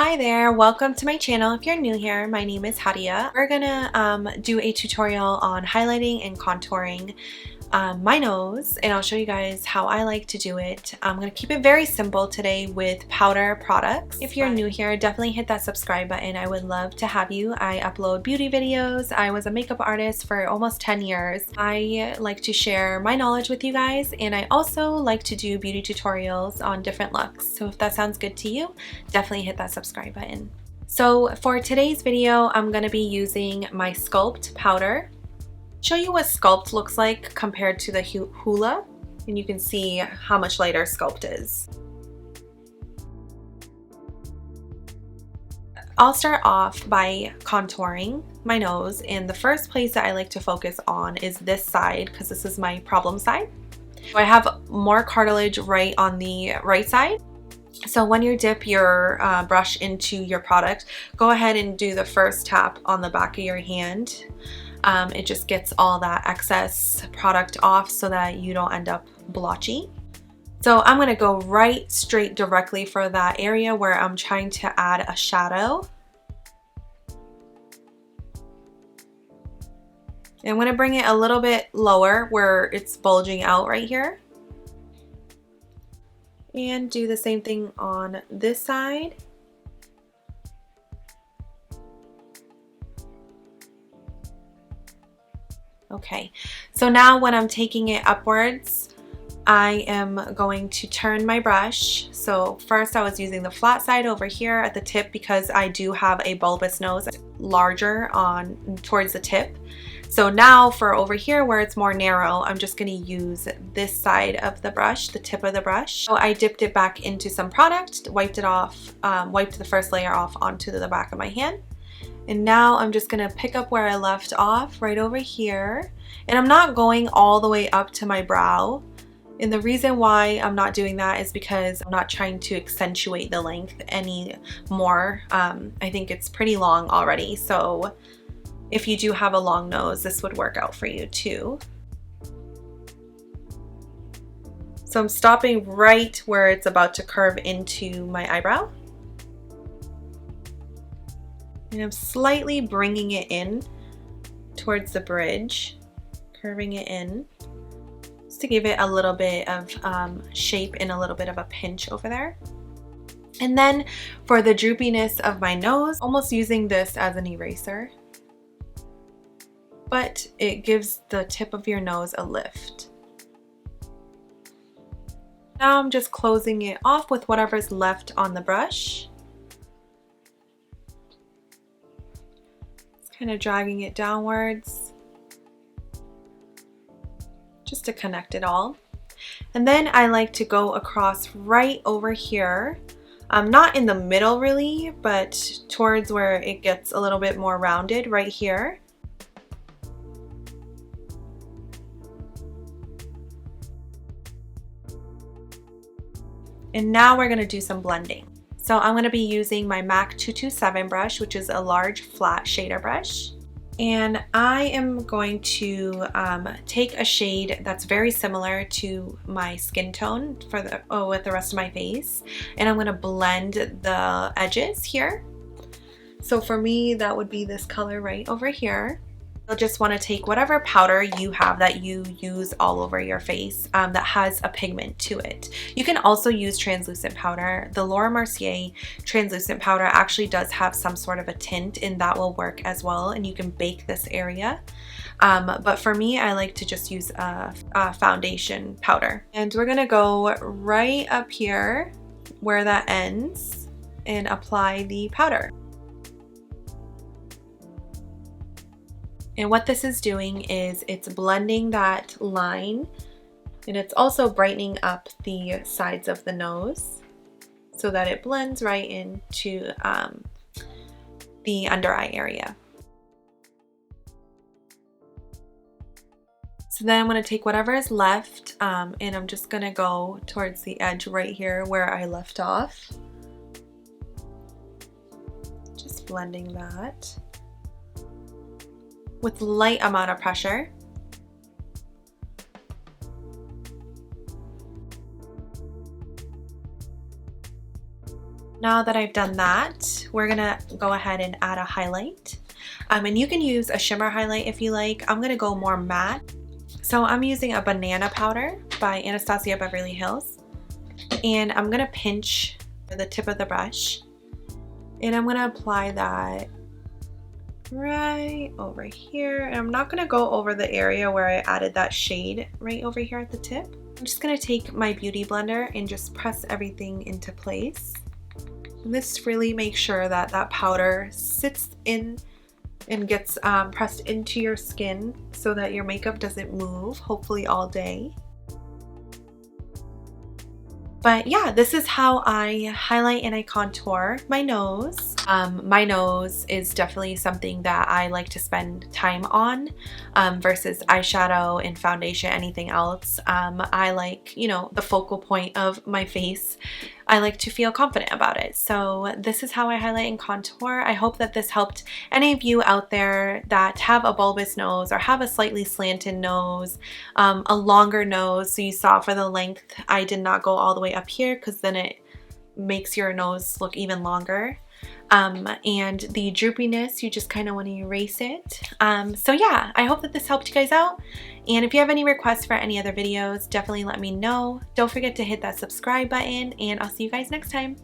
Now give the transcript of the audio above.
Hi there, welcome to my channel. If you're new here, my name is Hadia. We're gonna do a tutorial on highlighting and contouring my nose, and I'll show you guys how I like to do it. I'm gonna keep it very simple today with powder products. If you're new here, definitely hit that subscribe button. I would love to have you. I upload beauty videos. I was a makeup artist for almost 10 years. I like to share my knowledge with you guys, and I also like to do beauty tutorials on different looks. So if that sounds good to you, definitely hit that subscribe button. So for today's video, I'm gonna be using my Sculpt powder. Show you what Sculpt looks like compared to the Hoola, and you can see how much lighter Sculpt is. I'll start off by contouring my nose, and the first place that I like to focus on is this side because this is my problem side. So I have more cartilage right on the right side. So when you dip your brush into your product, go ahead and do the first tap on the back of your hand. It just gets all that excess product off so that you don't end up blotchy. So I'm going to go right straight directly for that area where I'm trying to add a shadow. And I'm going to bring it a little bit lower where it's bulging out right here. And do the same thing on this side. Okay, so now when I'm taking it upwards, I am going to turn my brush. So first I was using the flat side over here at the tip because I do have a bulbous nose, larger on towards the tip. So now for over here where it's more narrow, I'm just going to use this side of the brush, the tip of the brush. So I dipped it back into some product, wiped it off, wiped the first layer off onto the back of my hand. And now I'm just gonna pick up where I left off right over here. And I'm not going all the way up to my brow. And the reason why I'm not doing that is because I'm not trying to accentuate the length any more. I think it's pretty long already. So if you do have a long nose, this would work out for you too. So I'm stopping right where it's about to curve into my eyebrow. And I'm slightly bringing it in towards the bridge, curving it in, just to give it a little bit of shape and a little bit of a pinch over there. And then for the droopiness of my nose, almost using this as an eraser, but it gives the tip of your nose a lift. Now I'm just closing it off with whatever's left on the brush. Kind of dragging it downwards just to connect it all. And then I like to go across right over here, not in the middle really, but towards where it gets a little bit more rounded right here. And now we're going to do some blending. So I'm going to be using my MAC 227 brush, which is a large flat shader brush. And I am going to take a shade that's very similar to my skin tone for with the rest of my face. And I'm going to blend the edges here. So for me, that would be this color right over here. You'll just want to take whatever powder you have that you use all over your face that has a pigment to it. You can also use translucent powder. The Laura Mercier translucent powder actually does have some sort of a tint, and that will work as well, and you can bake this area. But for me, I like to just use a foundation powder. And we're gonna go right up here where that ends and apply the powder. And what this is doing is it's blending that line, and it's also brightening up the sides of the nose so that it blends right into the under eye area. So then I'm going to take whatever is left and I'm just going to go towards the edge right here where I left off. Just blending that with light amount of pressure. Now that I've done that, we're gonna go ahead and add a highlight. And you can use a shimmer highlight if you like. I'm gonna go more matte. So I'm using a banana powder by Anastasia Beverly Hills. And I'm gonna pinch the tip of the brush. And I'm gonna apply that right over here. And I'm not gonna go over the area where I added that shade right over here at the tip. I'm just gonna take my beauty blender and just press everything into place. And this really makes sure that that powder sits in and gets pressed into your skin so that your makeup doesn't move, hopefully all day. But yeah, this is how I highlight and I contour my nose. My nose is definitely something that I like to spend time on versus eyeshadow and foundation, anything else. I like, you know, the focal point of my face. I like to feel confident about it. So this is how I highlight and contour. I hope that this helped any of you out there that have a bulbous nose or have a slightly slanted nose, a longer nose. So you saw for the length, I did not go all the way up here because then it makes your nose look even longer. And the droopiness, you just kind of want to erase it. So yeah, I hope that this helped you guys out. And if you have any requests for any other videos, definitely let me know. Don't forget to hit that subscribe button, and I'll see you guys next time.